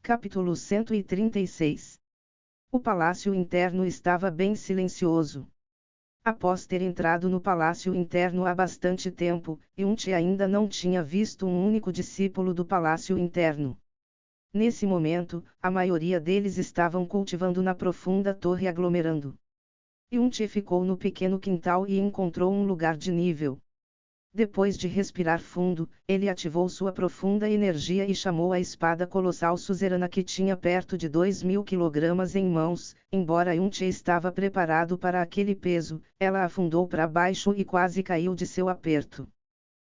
Capítulo 136. O palácio interno estava bem silencioso. Após ter entrado no palácio interno há bastante tempo, Yunthe ainda não tinha visto um único discípulo do palácio interno. Nesse momento, a maioria deles estavam cultivando na profunda torre aglomerando. Yunthe ficou no pequeno quintal e encontrou um lugar de nível. Depois de respirar fundo, ele ativou sua profunda energia e chamou a espada colossal suzerana que tinha perto de 2.000 kg em mãos. Embora Yunthe estava preparado para aquele peso, ela afundou para baixo e quase caiu de seu aperto.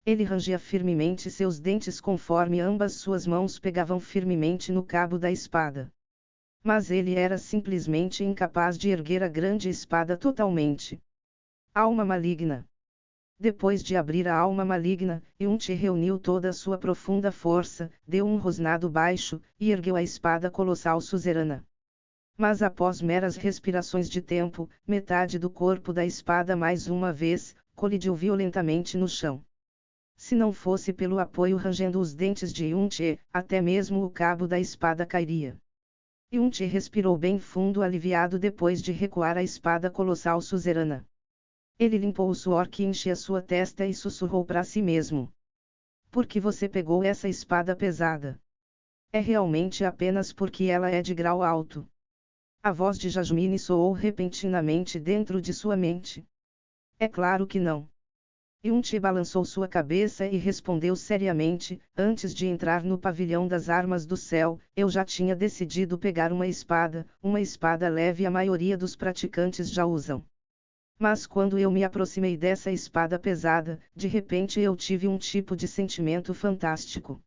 Ele rangia firmemente seus dentes conforme ambas suas mãos pegavam firmemente no cabo da espada. Mas ele era simplesmente incapaz de erguer a grande espada totalmente. Alma maligna. Depois de abrir a alma maligna, Yunthe reuniu toda a sua profunda força, deu um rosnado baixo, e ergueu a espada colossal suzerana. Mas após meras respirações de tempo, metade do corpo da espada mais uma vez, colidiu violentamente no chão. Se não fosse pelo apoio rangendo os dentes de Yunthe, até mesmo o cabo da espada cairia. Yunthe respirou bem fundo aliviado depois de recuar a espada colossal suzerana. Ele limpou o suor que enchia sua testa e sussurrou para si mesmo. Por que você pegou essa espada pesada? É realmente apenas porque ela é de grau alto. A voz de Jasmine soou repentinamente dentro de sua mente. É claro que não. Yunthe balançou sua cabeça e respondeu seriamente, antes de entrar no pavilhão das armas do céu, eu já tinha decidido pegar uma espada leve a maioria dos praticantes já usam. Mas quando eu me aproximei dessa espada pesada, de repente eu tive um tipo de sentimento fantástico.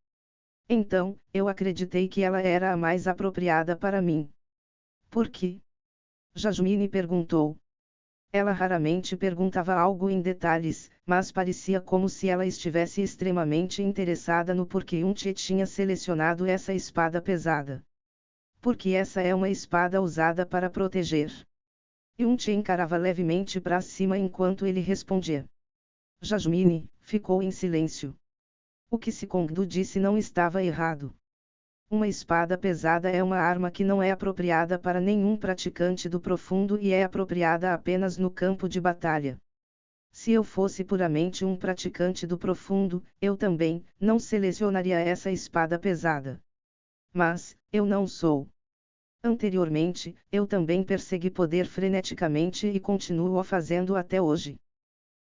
Então, eu acreditei que ela era a mais apropriada para mim. Por quê? Jasmine perguntou. Ela raramente perguntava algo em detalhes, mas parecia como se ela estivesse extremamente interessada no porquê Yunthe tinha selecionado essa espada pesada. Porque essa é uma espada usada para proteger. Yunthe encarava levemente para cima enquanto ele respondia. Jasmine ficou em silêncio. O que Sikongdu disse não estava errado. Uma espada pesada é uma arma que não é apropriada para nenhum praticante do profundo e é apropriada apenas no campo de batalha. Se eu fosse puramente um praticante do profundo, eu também não selecionaria essa espada pesada. Mas, eu não sou. Anteriormente, eu também persegui poder freneticamente e continuo fazendo até hoje.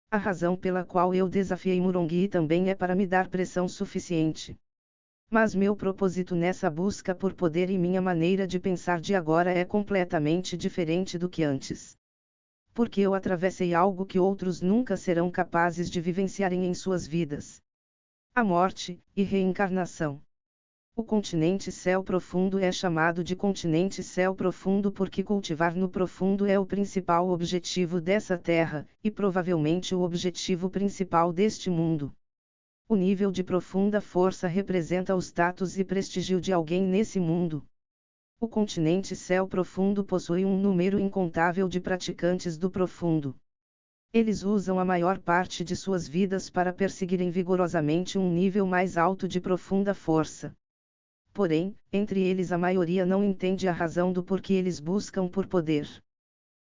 A razão pela qual eu desafiei Murongi também é para me dar pressão suficiente. Mas meu propósito nessa busca por poder e minha maneira de pensar de agora é completamente diferente do que antes. Porque eu atravessei algo que outros nunca serão capazes de vivenciarem em suas vidas. A morte e reencarnação. O continente céu profundo é chamado de continente céu profundo porque cultivar no profundo é o principal objetivo dessa terra, e provavelmente o objetivo principal deste mundo. O nível de profunda força representa o status e prestígio de alguém nesse mundo. O continente céu profundo possui um número incontável de praticantes do profundo. Eles usam a maior parte de suas vidas para perseguirem vigorosamente um nível mais alto de profunda força. Porém, entre eles a maioria não entende a razão do porquê eles buscam por poder.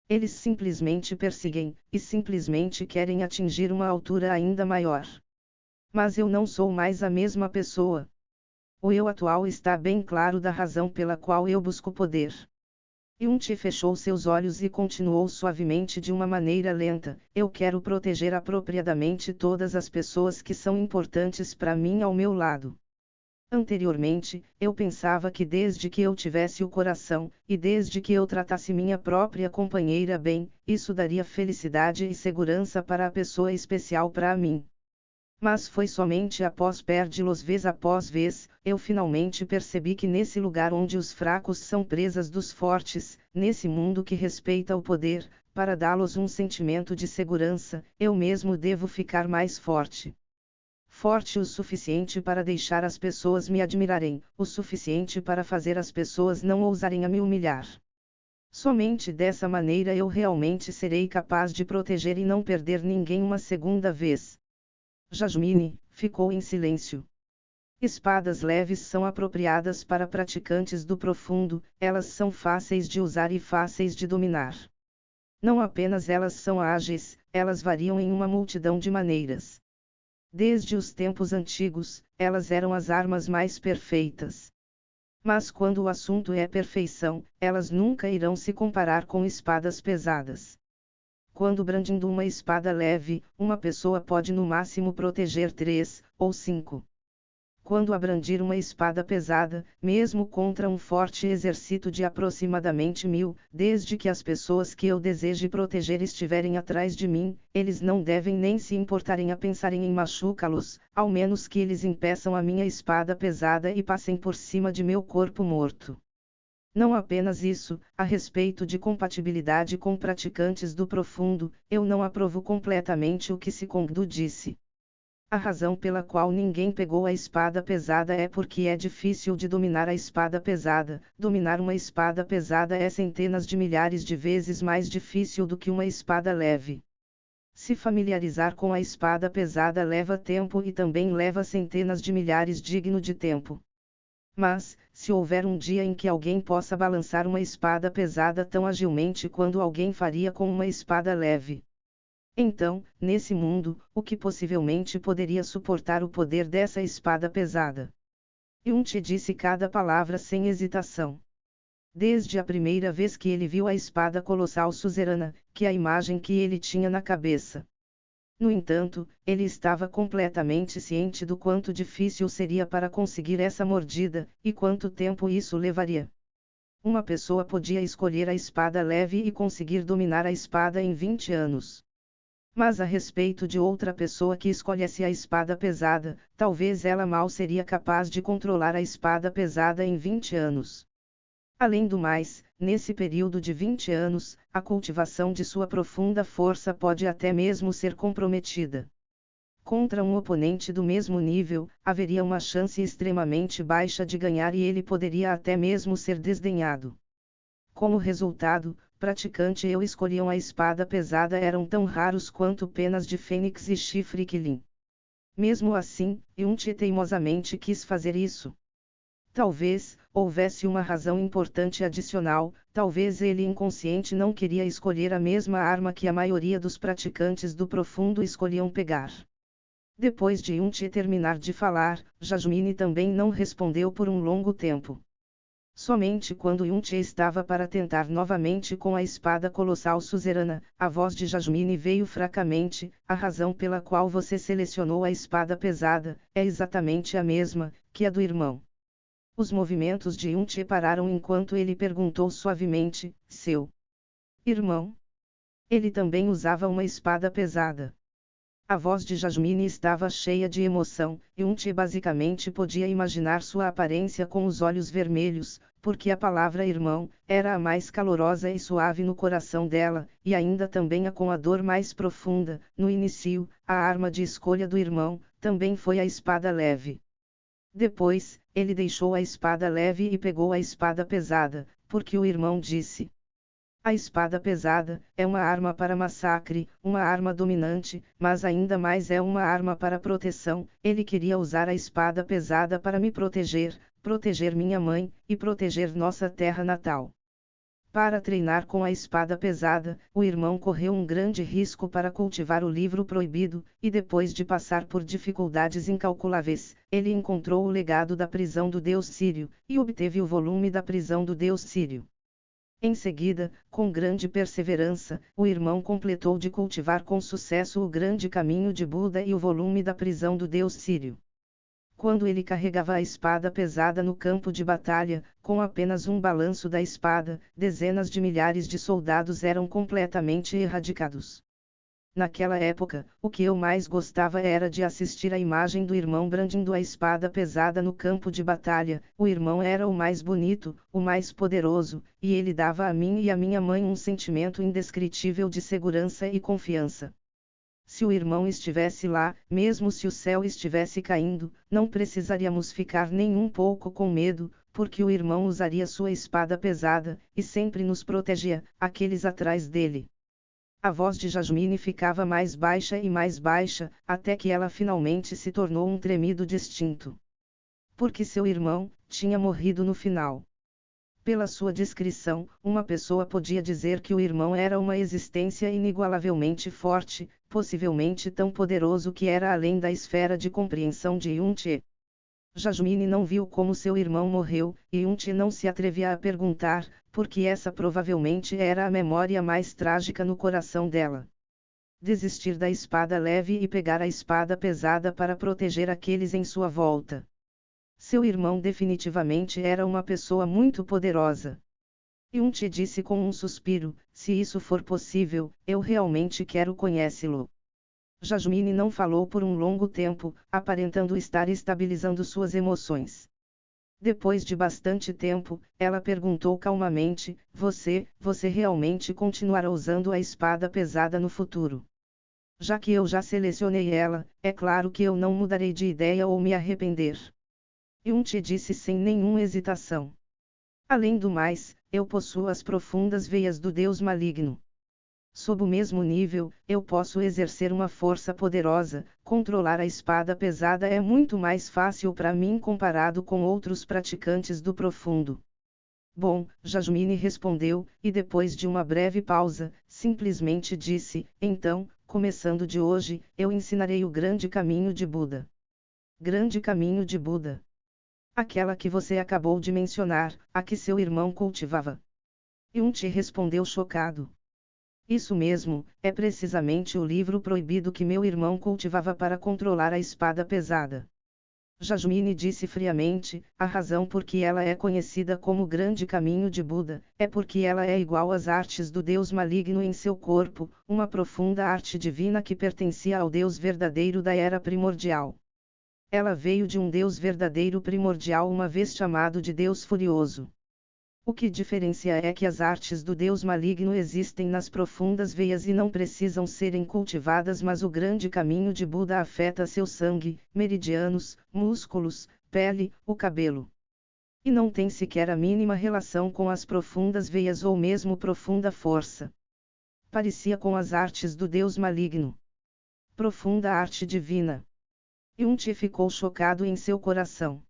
Eles simplesmente perseguem, e simplesmente querem atingir uma altura ainda maior. Mas eu não sou mais a mesma pessoa. O eu atual está bem claro da razão pela qual eu busco poder. Yunthe fechou seus olhos e continuou suavemente de uma maneira lenta, eu quero proteger apropriadamente todas as pessoas que são importantes para mim ao meu lado. Anteriormente, eu pensava que desde que eu tivesse o coração, e desde que eu tratasse minha própria companheira bem, isso daria felicidade e segurança para a pessoa especial para mim. Mas foi somente após perdê-los vez após vez, eu finalmente percebi que nesse lugar onde os fracos são presas dos fortes, nesse mundo que respeita o poder, para dá-los um sentimento de segurança, eu mesmo devo ficar mais forte. Forte o suficiente para deixar as pessoas me admirarem, o suficiente para fazer as pessoas não ousarem a me humilhar. Somente dessa maneira eu realmente serei capaz de proteger e não perder ninguém uma segunda vez. Jasmine ficou em silêncio. Espadas leves são apropriadas para praticantes do profundo, elas são fáceis de usar e fáceis de dominar. Não apenas elas são ágeis, elas variam em uma multidão de maneiras. Desde os tempos antigos, elas eram as armas mais perfeitas. Mas quando o assunto é perfeição, elas nunca irão se comparar com espadas pesadas. Quando brandindo uma espada leve, uma pessoa pode no máximo proteger 3 ou 5. Quando a brandir uma espada pesada, mesmo contra um forte exército de aproximadamente 1000, desde que as pessoas que eu deseje proteger estiverem atrás de mim, eles não devem nem se importarem a pensarem em machucá-los, ao menos que eles impeçam a minha espada pesada e passem por cima de meu corpo morto. Não apenas isso, a respeito de compatibilidade com praticantes do profundo, eu não aprovo completamente o que Sikongdu disse. A razão pela qual ninguém pegou a espada pesada é porque é difícil de dominar a espada pesada. Dominar uma espada pesada é centenas de milhares de vezes mais difícil do que uma espada leve. Se familiarizar com a espada pesada leva tempo e também leva centenas de milhares digno de tempo. Mas, se houver um dia em que alguém possa balançar uma espada pesada tão agilmente quanto alguém faria com uma espada leve, então, nesse mundo, o que possivelmente poderia suportar o poder dessa espada pesada? Yun-Che disse cada palavra sem hesitação. Desde a primeira vez que ele viu a espada colossal suzerana, que a imagem que ele tinha na cabeça. No entanto, ele estava completamente ciente do quanto difícil seria para conseguir essa mordida, e quanto tempo isso levaria. Uma pessoa podia escolher a espada leve e conseguir dominar a espada em 20 anos. Mas a respeito de outra pessoa que escolhesse a espada pesada, talvez ela mal seria capaz de controlar a espada pesada em 20 anos. Além do mais, nesse período de 20 anos, a cultivação de sua profunda força pode até mesmo ser comprometida. Contra um oponente do mesmo nível, haveria uma chance extremamente baixa de ganhar e ele poderia até mesmo ser desdenhado. Como resultado, praticante eu escolhiam a espada pesada eram tão raros quanto penas de fênix e chifre Qilin. Mesmo assim, Yun-Che teimosamente quis fazer isso. Talvez houvesse uma razão importante adicional, talvez ele inconsciente não queria escolher a mesma arma que a maioria dos praticantes do profundo escolhiam pegar. Depois de Yun-Che terminar de falar, Jasmine também não respondeu por um longo tempo. Somente quando Yun-Che estava para tentar novamente com a espada colossal suzerana, a voz de Jasmine veio fracamente: a razão pela qual você selecionou a espada pesada, é exatamente a mesma, que a do irmão. Os movimentos de Yun-Che pararam enquanto ele perguntou suavemente: seu irmão? Ele também usava uma espada pesada. A voz de Jasmine estava cheia de emoção, e Yun-Che basicamente podia imaginar sua aparência com os olhos vermelhos, porque a palavra irmão era a mais calorosa e suave no coração dela, e ainda também a com a dor mais profunda. No início, a arma de escolha do irmão também foi a espada leve. Depois, ele deixou a espada leve e pegou a espada pesada, porque o irmão disse: a espada pesada é uma arma para massacre, uma arma dominante, mas ainda mais é uma arma para proteção. Ele queria usar a espada pesada para me proteger, proteger minha mãe, e proteger nossa terra natal. Para treinar com a espada pesada, o irmão correu um grande risco para cultivar o livro proibido, e depois de passar por dificuldades incalculáveis, ele encontrou o legado da prisão do deus Sírio, e obteve o volume da prisão do deus Sírio. Em seguida, com grande perseverança, o irmão completou de cultivar com sucesso o grande caminho de Buda e o volume da prisão do deus Sírio. Quando ele carregava a espada pesada no campo de batalha, com apenas um balanço da espada, dezenas de milhares de soldados eram completamente erradicados. Naquela época, o que eu mais gostava era de assistir à imagem do irmão brandindo a espada pesada no campo de batalha. O irmão era o mais bonito, o mais poderoso, e ele dava a mim e a minha mãe um sentimento indescritível de segurança e confiança. Se o irmão estivesse lá, mesmo se o céu estivesse caindo, não precisaríamos ficar nem um pouco com medo, porque o irmão usaria sua espada pesada, e sempre nos protegia, aqueles atrás dele. A voz de Jasmine ficava mais baixa e mais baixa, até que ela finalmente se tornou um tremido distinto. Porque seu irmão tinha morrido no final. Pela sua descrição, uma pessoa podia dizer que o irmão era uma existência inigualavelmente forte, possivelmente tão poderoso que era além da esfera de compreensão de Yun-Che. Jasmine não viu como seu irmão morreu, e Yun-Che não se atrevia a perguntar, porque essa provavelmente era a memória mais trágica no coração dela. Desistir da espada leve e pegar a espada pesada para proteger aqueles em sua volta. Seu irmão definitivamente era uma pessoa muito poderosa. Yun-Che disse com um suspiro, se isso for possível, eu realmente quero conhecê-lo. Jasmine não falou por um longo tempo, aparentando estar estabilizando suas emoções. Depois de bastante tempo, ela perguntou calmamente, você realmente continuará usando a espada pesada no futuro? Já que eu já selecionei ela, é claro que eu não mudarei de ideia ou me arrepender. Yun-Che disse sem nenhuma hesitação. Além do mais, eu possuo as profundas veias do Deus maligno. Sob o mesmo nível, eu posso exercer uma força poderosa, controlar a espada pesada é muito mais fácil para mim comparado com outros praticantes do profundo. Bom, Jasmine respondeu, e depois de uma breve pausa, simplesmente disse, então, começando de hoje, eu ensinarei o grande caminho de Buda. Grande caminho de Buda. Aquela que você acabou de mencionar, a que seu irmão cultivava. Yun-Che respondeu chocado. Isso mesmo, é precisamente o livro proibido que meu irmão cultivava para controlar a espada pesada. Jasmine disse friamente, a razão por que ela é conhecida como Grande Caminho de Buda, é porque ela é igual às artes do Deus maligno em seu corpo, uma profunda arte divina que pertencia ao Deus verdadeiro da Era Primordial. Ela veio de um Deus verdadeiro primordial uma vez chamado de Deus Furioso. O que diferencia é que as artes do Deus maligno existem nas profundas veias e não precisam serem cultivadas, mas o grande caminho de Buda afeta seu sangue, meridianos, músculos, pele, o cabelo. E não tem sequer a mínima relação com as profundas veias ou mesmo profunda força. Parecia com as artes do Deus maligno. Profunda arte divina. Yun-Che ficou chocado em seu coração.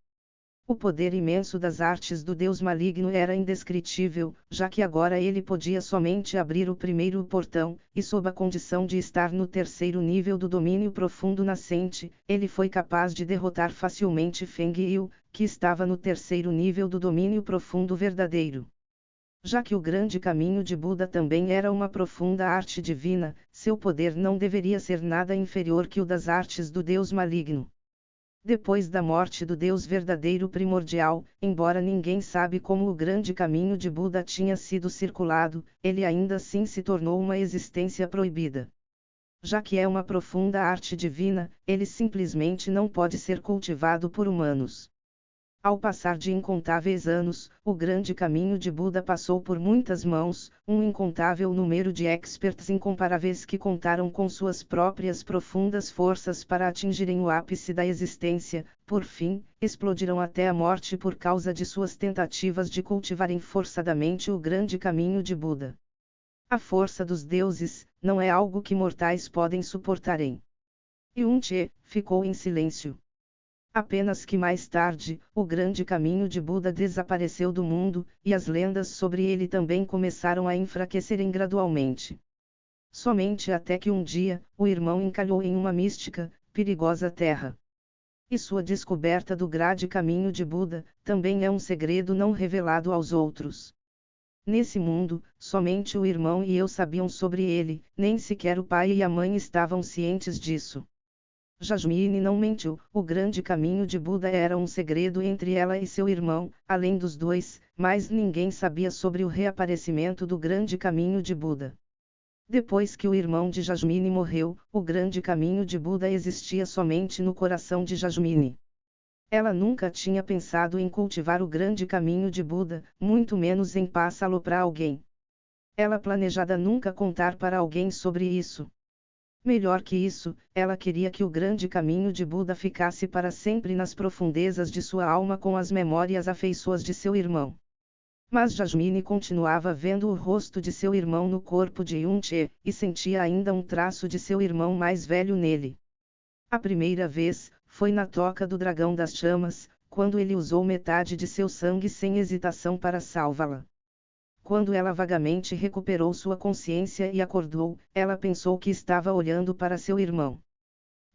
O poder imenso das artes do Deus maligno era indescritível, já que agora ele podia somente abrir o primeiro portão, e sob a condição de estar no terceiro nível do domínio profundo nascente, ele foi capaz de derrotar facilmente Feng Yu, que estava no terceiro nível do domínio profundo verdadeiro. Já que o grande caminho de Buda também era uma profunda arte divina, seu poder não deveria ser nada inferior que o das artes do Deus maligno. Depois da morte do Deus verdadeiro primordial, embora ninguém sabe como o grande caminho de Buda tinha sido circulado, ele ainda assim se tornou uma existência proibida. Já que é uma profunda arte divina, ele simplesmente não pode ser cultivado por humanos. Ao passar de incontáveis anos, o grande caminho de Buda passou por muitas mãos, um incontável número de experts incomparáveis que contaram com suas próprias profundas forças para atingirem o ápice da existência, por fim, explodiram até a morte por causa de suas tentativas de cultivarem forçadamente o grande caminho de Buda. A força dos deuses não é algo que mortais podem suportarem. Yun-Che ficou em silêncio. Apenas que mais tarde, o grande caminho de Buda desapareceu do mundo, e as lendas sobre ele também começaram a enfraquecerem gradualmente. Somente até que um dia, o irmão encalhou em uma mística, perigosa terra. E sua descoberta do grande caminho de Buda, também é um segredo não revelado aos outros. Nesse mundo, somente o irmão e eu sabiam sobre ele, nem sequer o pai e a mãe estavam cientes disso. Jasmine não mentiu, o grande caminho de Buda era um segredo entre ela e seu irmão, além dos dois, mas ninguém sabia sobre o reaparecimento do grande caminho de Buda. Depois que o irmão de Jasmine morreu, o grande caminho de Buda existia somente no coração de Jasmine. Ela nunca tinha pensado em cultivar o grande caminho de Buda, muito menos em passá-lo para alguém. Ela planejava nunca contar para alguém sobre isso. Melhor que isso, ela queria que o grande caminho de Buda ficasse para sempre nas profundezas de sua alma com as memórias afeiçoas de seu irmão. Mas Jasmine continuava vendo o rosto de seu irmão no corpo de Yun-Che, e sentia ainda um traço de seu irmão mais velho nele. A primeira vez, foi na Toca do Dragão das Chamas, quando ele usou metade de seu sangue sem hesitação para salvá-la. Quando ela vagamente recuperou sua consciência e acordou, ela pensou que estava olhando para seu irmão.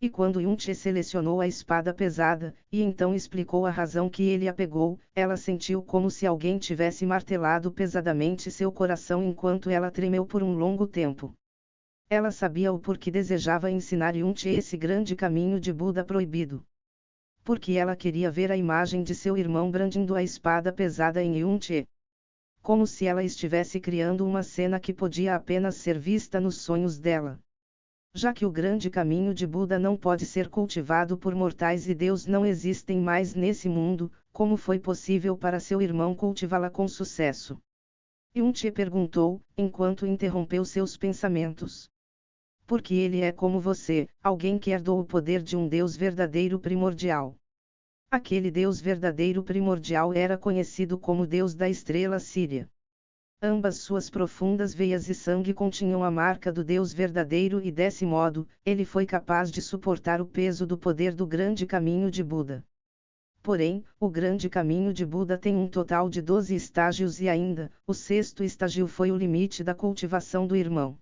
E quando Yun-che selecionou a espada pesada, e então explicou a razão que ele a pegou, ela sentiu como se alguém tivesse martelado pesadamente seu coração enquanto ela tremeu por um longo tempo. Ela sabia o porquê desejava ensinar Yun-che esse grande caminho de Buda proibido. Porque ela queria ver a imagem de seu irmão brandindo a espada pesada em Yun-che. Como se ela estivesse criando uma cena que podia apenas ser vista nos sonhos dela. Já que o grande caminho de Buda não pode ser cultivado por mortais e Deus não existem mais nesse mundo, como foi possível para seu irmão cultivá-la com sucesso? Yun-che perguntou, enquanto interrompeu seus pensamentos. Porque ele é como você, alguém que herdou o poder de um Deus verdadeiro primordial. Aquele Deus verdadeiro primordial era conhecido como Deus da estrela síria. Ambas suas profundas veias e sangue continham a marca do Deus verdadeiro e desse modo, ele foi capaz de suportar o peso do poder do grande caminho de Buda. Porém, o grande caminho de Buda tem um total de 12 estágios e ainda, o 6º estágio foi o limite da cultivação do irmão.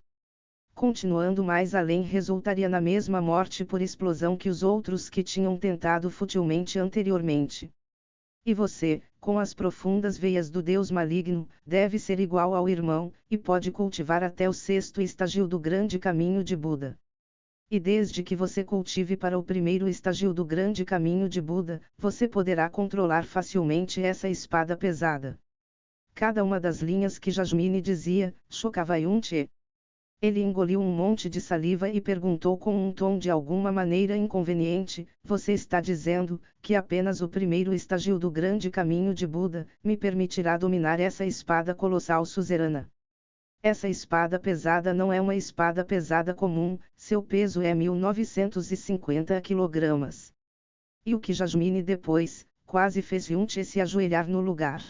Continuando mais além resultaria na mesma morte por explosão que os outros que tinham tentado futilmente anteriormente. E você, com as profundas veias do Deus maligno, deve ser igual ao irmão, e pode cultivar até o 6º estágio do grande caminho de Buda. E desde que você cultive para o 1º estágio do grande caminho de Buda, você poderá controlar facilmente essa espada pesada. Cada uma das linhas que Jasmine dizia, chocava Yun-che. Ele engoliu um monte de saliva e perguntou com um tom de alguma maneira inconveniente: você está dizendo, que apenas o 1º estágio do grande caminho de Buda, me permitirá dominar essa espada colossal suzerana? Essa espada pesada não é uma espada pesada comum, seu peso é 1950 kg. E o que Jasmine depois, quase fez Yun-che se ajoelhar no lugar.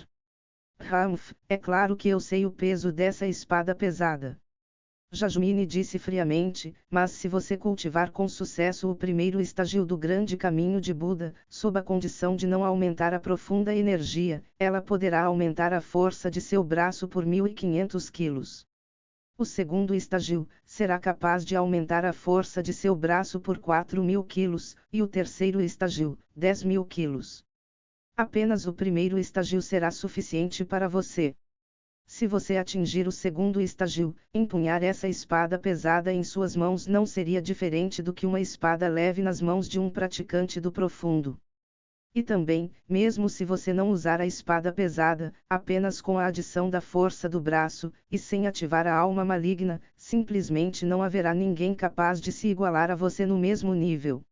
Ramf, é claro que eu sei o peso dessa espada pesada. Jasmine disse friamente, mas se você cultivar com sucesso o 1º estágio do grande caminho de Buda, sob a condição de não aumentar a profunda energia, ela poderá aumentar a força de seu braço por 1.500 quilos. O 2º estágio, será capaz de aumentar a força de seu braço por 4.000 quilos, e o 3º estágio, 10.000 quilos. Apenas o 1º estágio será suficiente para você. Se você atingir o 2º estágio, empunhar essa espada pesada em suas mãos não seria diferente do que uma espada leve nas mãos de um praticante do profundo. E também, mesmo se você não usar a espada pesada, apenas com a adição da força do braço, e sem ativar a alma maligna, simplesmente não haverá ninguém capaz de se igualar a você no mesmo nível.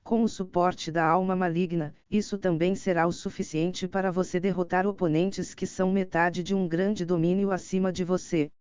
Com o suporte da alma maligna, isso também será o suficiente para você derrotar oponentes que são metade de um grande domínio acima de você.